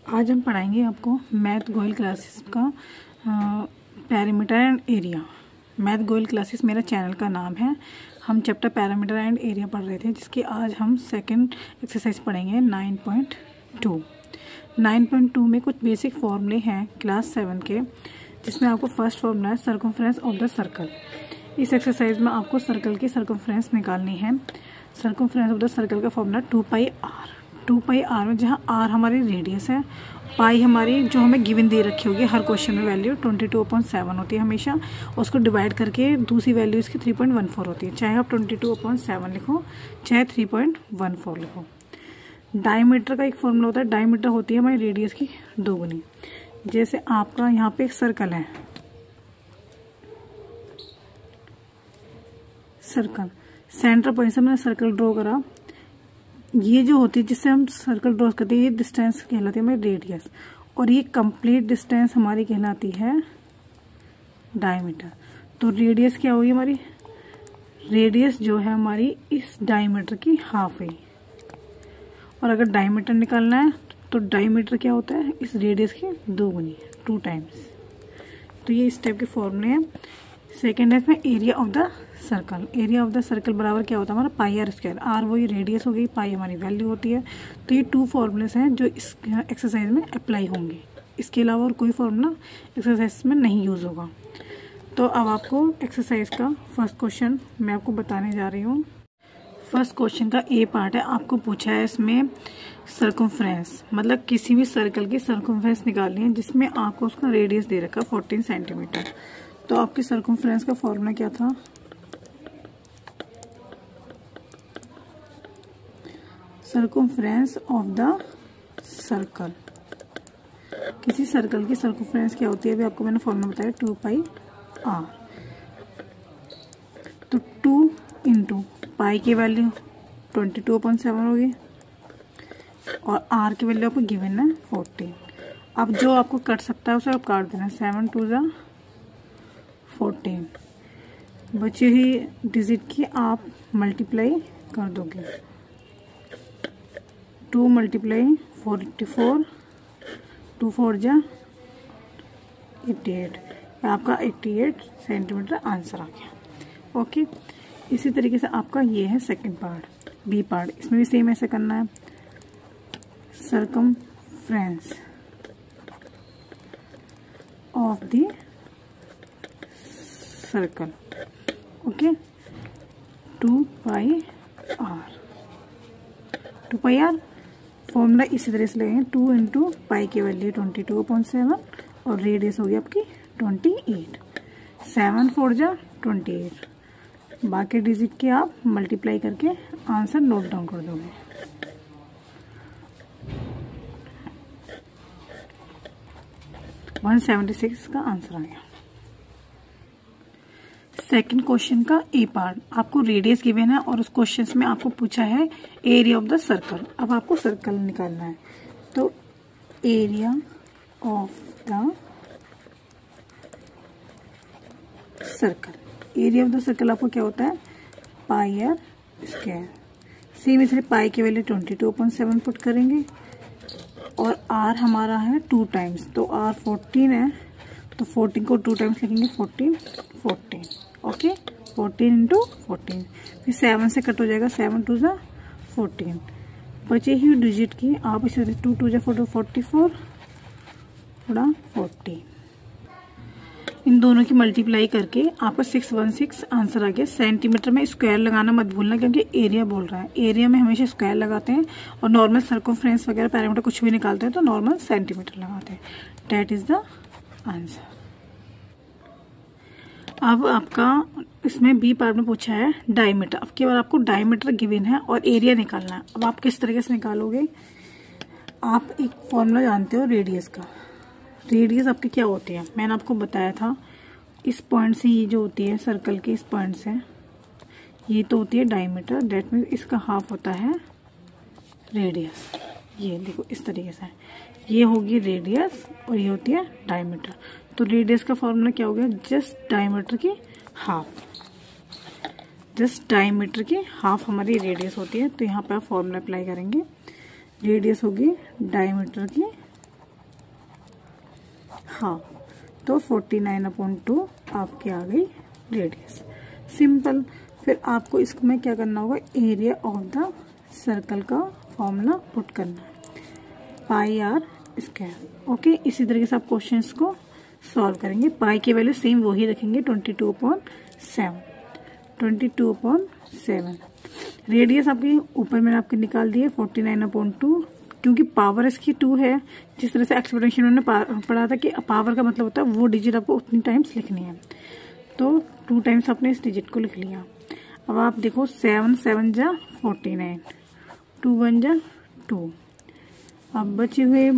आज हम पढ़ाएंगे आपको मैथ गोयल क्लासेस का parameter and area. Math Goyal classes मेरा चैनल का नाम है। हम चैप्टर पैरामीटर एंड एरिया पढ़ रहे थे, जिसकी आज हम सेकंड एक्सरसाइज पढ़ेंगे 9.2। 9.2 में कुछ बेसिक फॉर्मूले हैं क्लास 7 के, जिसमें आपको फर्स्ट फॉर्मूला है सर्कमफ्रेंस ऑफ द सर्कल। इस एक्सरसाइज में आपको सर्कल की सर्कमफ्रेंस निकालनी है। सर्कमफ्रेंस ऑफ द सर्कल का फॉर्मूला 2πr। 2πr में जहाँ r हमारी रेडियस है, पाई हमारी जो हमें गिवन दे रखी होगी हर क्वेश्चन में वैल्यू 22/7 होती है हमेशा। उसको डिवाइड करके दूसरी वैल्यू इसकी 3.14 होती है, चाहे आप 22/7 लिखो चाहे 3.14 लिखो। डायमीटर का एक फॉर्मूला होता है, डायमीटर होती है हमारी रेडियस की दोगुनी। जैसे आपका यहाँ पे एक सर्कल है, सर्कल सेंटर पॉइंट से मैंने सर्कल ड्रॉ करा। ये जो होती है जिससे हम सर्कल ड्रॉ करते हैं, ये डिस्टेंस कहलाती है हमारी रेडियस, और ये कंप्लीट डिस्टेंस हमारी कहलाती है डायमीटर। तो रेडियस क्या होगी हमारी, रेडियस जो है हमारी इस डायमीटर की हाफ है। और अगर डायमीटर निकालना है तो डायमीटर क्या होता है, इस रेडियस की दोगुनी, 2 टाइम्स। तो ये इस टाइप के फॉर्मूले हैं। सेकेंड है इसमें area of the circle. Area of the circle बराबर क्या होता है हमारा πr²। r वही रेडियस हो गई, पाई हमारी वैल्यू होती है। तो ये 2 फॉर्मूलेस हैं जो इस एक्सरसाइज में अप्लाई होंगे। इसके अलावा और कोई फॉर्मूला एक्सरसाइज में नहीं यूज़ होगा। तो अब आपको एक्सरसाइज का फर्स्ट क्वेश्चन मैं आपको बताने जा रही हूँ। फर्स्ट क्वेश्चन का ए पार्ट है। आपको पूछा है इसमें सर्कमफ्रेंस, मतलब किसी भी सर्कल की सर्कमफ्रेंस निकालनी है जिसमें आपको उसका रेडियस दे रखा 14 सेंटीमीटर। तो आपकी सर्कमफ्रेंस का फॉर्मूला क्या था, सर्कमफ्रेंस ऑफ द सर्कल। किसी सर्कल की सर्कमफ्रेंस क्या होती है, अभी आपको मैंने फॉर्मूला बताया 2πr। तो 2 इंटू पाई की वैल्यू 22/7 होगी और r की वैल्यू आपको गिवन है 14। अब जो आपको कट सकता है उसे आप काट देना, 7 2 जा 14। बची हुई डिजिट की आप मल्टीप्लाई कर दोगे, 2 × 44, 2 4 जा 88। आपका 88 सेंटीमीटर आंसर आ गया। ओके, इसी तरीके से आपका ये है सेकंड पार्ट, बी पार्ट। इसमें भी सेम ऐसे करना है। Circumference of the circle, okay, 2πr। 2πr formula इसी तरह से लगेंगे, 2 इंटू पाई की वैल्यू 22/7 और रेडियस होगी आपकी 28। 7 4 जा 28। बाकी डिजिट के आप मल्टीप्लाई करके आंसर नोट डाउन कर दोगे। वन 176 का आंसर आ गया। सेकंड क्वेश्चन का ए पार्ट, आपको रेडियस गिवन है और उस क्वेश्चन में आपको पूछा है एरिया ऑफ द सर्कल। अब आपको सर्कल निकालना है, तो area of the circle. Area of the circle आपको क्या होता है, πr²। सेम इसलिए पाई की वैल्यू 22/7 पुट करेंगे और r हमारा है 2 टाइम्स, तो r 14 है, तो 14 को 2 टाइम्स लिखेंगे, 14। ओके, 14 इंटू 14, फिर 7 से कट हो जाएगा, 7 2 जा 14। बचे ही डिजिट की आप इसे 2 2 जा 44 थोड़ा 40। इन दोनों की मल्टीप्लाई करके आपका 616 आंसर आ गया। सेंटीमीटर में स्क्वायर लगाना मत भूलना, क्योंकि एरिया बोल रहा है। एरिया में हमेशा स्क्वायर लगाते हैं और नॉर्मल सर्कमफ्रेंस वगैरह पैरामीटर कुछ भी निकालते हैं तो नॉर्मल सेंटीमीटर लगाते हैं। That is the answer. अब आपका इसमें बी पार्ट में पूछा है डायमीटर। अब केवल आपको डायमीटर गिवन है और एरिया निकालना है। अब आप किस तरीके से निकालोगे, आप एक फॉर्मूला जानते हो रेडियस का। रेडियस आपकी क्या होती है, मैंने आपको बताया था, इस पॉइंट से ये जो होती है सर्कल के इस पॉइंट से, ये तो होती है डायमीटर। दैट मीन्स इसका हाफ होता है रेडियस। ये देखो इस तरीके से, ये होगी रेडियस और ये होती है डायमीटर। तो रेडियस का फॉर्मूला क्या हो गया, जस्ट डायमीटर की हाफ। जस्ट डायमीटर की हाफ हमारी रेडियस होती है। तो यहाँ पे आप फॉर्मूला अप्लाई करेंगे, रेडियस होगी डायमीटर की हाफ, तो 49/2 आपकी आ गई रेडियस। सिंपल। फिर आपको इसमें क्या करना होगा, एरिया ऑफ द सर्कल का फॉर्मूला पुट करना है, पाई आर स्क्वायर। ओके, इसी तरीके से आप क्वेश्चंस को सॉल्व करेंगे। पाई की वैल्यू सेम वही रखेंगे 22/7। रेडियस आपकी ऊपर मैंने आपके निकाल दी है 49/2, क्योंकि पावर इसकी 2 है। जिस तरह से एक्सपोनेंशियल में पढ़ा था कि पावर का मतलब होता है वो डिजिट आपको उतनी टाइम्स लिखनी है, तो 2 टाइम्स आपने इस डिजिट को लिख लिया। अब आप देखो 7 7 जा 49, 2 1 जा 2। अब बचे हुए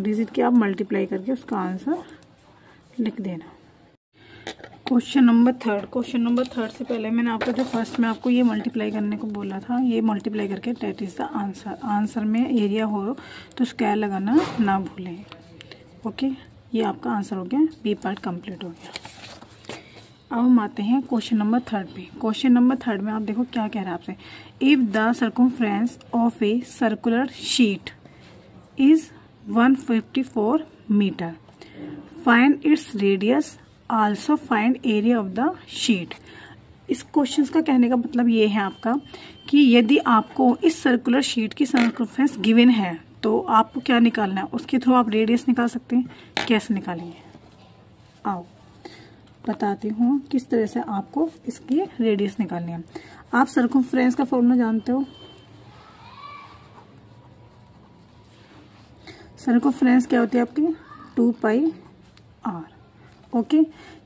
डिजिट के आप मल्टीप्लाई करके उसका आंसर लिख देना। Question number 3। क्वेश्चन नंबर 3 से पहले मैंने आपको जो फर्स्ट में आपको ये मल्टीप्लाई करने को बोला था, ये मल्टीप्लाई करके that is the answer. Answer में एरिया हो तो स्क्वायर लगाना ना भूलें। ओके, ये आपका आंसर हो गया, बी पार्ट कंप्लीट हो गया। अब हम आते हैं क्वेश्चन नंबर 3 पे। क्वेश्चन नंबर 3 में आप देखो क्या कह रहा है आपसे, if the circumference of a circular sheet is 154 metre, find its radius, also find area of the sheet. इस क्वेश्चन का कहने का मतलब ये है आपका कि यदि आपको इस सर्कुलर शीट की सर्कमफ्रेंस गिवन है तो आपको क्या निकालना है, उसके थ्रू आप रेडियस निकाल सकते हैं। कैसे निकालेंगे, आओ बताती हूँ किस तरह से आपको इसकी रेडियस निकालनी है। आप सर्कमफ्रेंस का फॉर्मूला जानते हो, सर्कमफ्रेंस क्या होती है आपकी 2 पाई आर। ओके,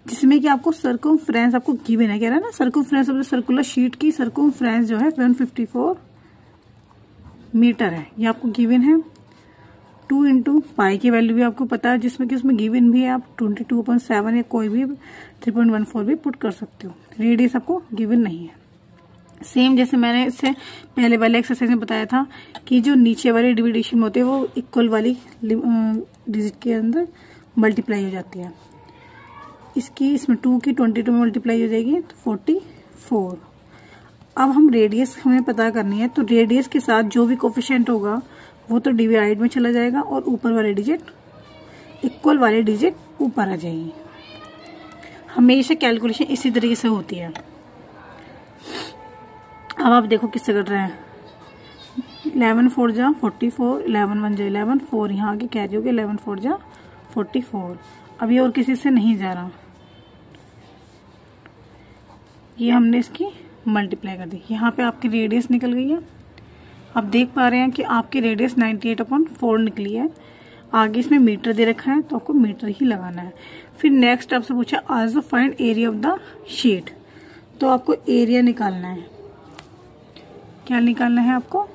जिसमें कि आपको सर्कमफ्रेंस आपको गिवन है, कह रहा है ना circumference of the circular sheet की सर्कमफ्रेंस जो है 154 मीटर है, ये आपको गिवन है। 2 इंटू पाई की वैल्यू भी आपको पता है, जिसमें कि उसमें गिवन भी है, आप 22.7 या कोई भी 3.14 भी पुट कर सकते हो। रेडियस आपको गिवन नहीं है। सेम जैसे मैंने इससे पहले वाले एक्सरसाइज में बताया था कि जो नीचे वाली डिविडेशन होते हैं वो इक्वल वाली डिजिट के अंदर मल्टीप्लाई हो जाती है। इसमें 2 की 22 में मल्टीप्लाई हो जाएगी तो 44। अब हम रेडियस हमें पता करनी है, तो रेडियस के साथ जो भी कोफिशिएंट होगा वो तो डिवाइड में चला जाएगा और ऊपर वाले डिजिट, इक्वल वाले डिजिट ऊपर आ जाएंगे। हमेशा कैलकुलेशन इसी तरीके से होती है। अब आप देखो किससे कर रहे हैं, 11 4 जा 44, 11 1 जा 11, 4 यहाँ आगे कैरी हो गया, 11 4 जा 44। अब ये और किसी से नहीं जा रहा, ये हमने इसकी मल्टीप्लाई कर दी। यहाँ पे आपकी रेडियस निकल गई है। आप देख पा रहे हैं कि आपकी रेडियस 98/4 निकली है। आगे इसमें मीटर दे रखा है तो आपको मीटर ही लगाना है। फिर नेक्स्ट आपसे पूछा also find area of the sheet, तो आपको एरिया निकालना है। क्या निकालना है आपको,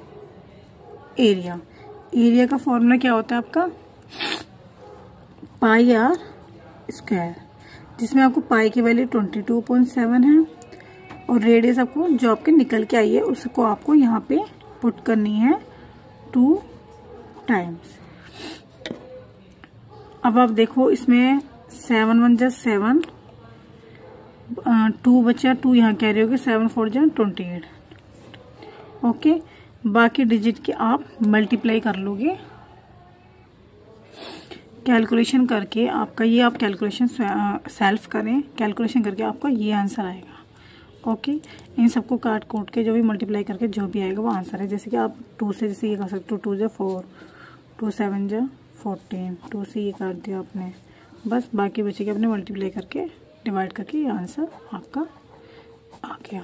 एरिया। एरिया का फॉर्मूला क्या होता है आपका, पाई आर स्क्वायर, जिसमें आपको पाई की वैल्यू 22.7 है और रेडियस आपको जो आपके निकल के आई है उसको आपको यहाँ पे पुट करनी है 2 टाइम्स। अब आप देखो इसमें 7 1 जा 7, 2 बचा 2 यहाँ कैरी हो गया, 7 4 जा 28। ओके, बाकी डिजिट के आप मल्टीप्लाई कर लोगे कैलकुलेशन करके। आपका ये आप कैलकुलेशन सेल्फ करें, कैलकुलेशन करके आपका ये आंसर आएगा। ओके, इन सबको काट कोट के जो भी मल्टीप्लाई करके जो भी आएगा वो आंसर है। जैसे कि आप 2 से जैसे ये कर सकते हो, 2 जा 4, 2 7 जा 14, 2 से ये काट दिया आपने, बस बाकी बचे के अपने मल्टीप्लाई करके डिवाइड करके ये आंसर आपका आ गया।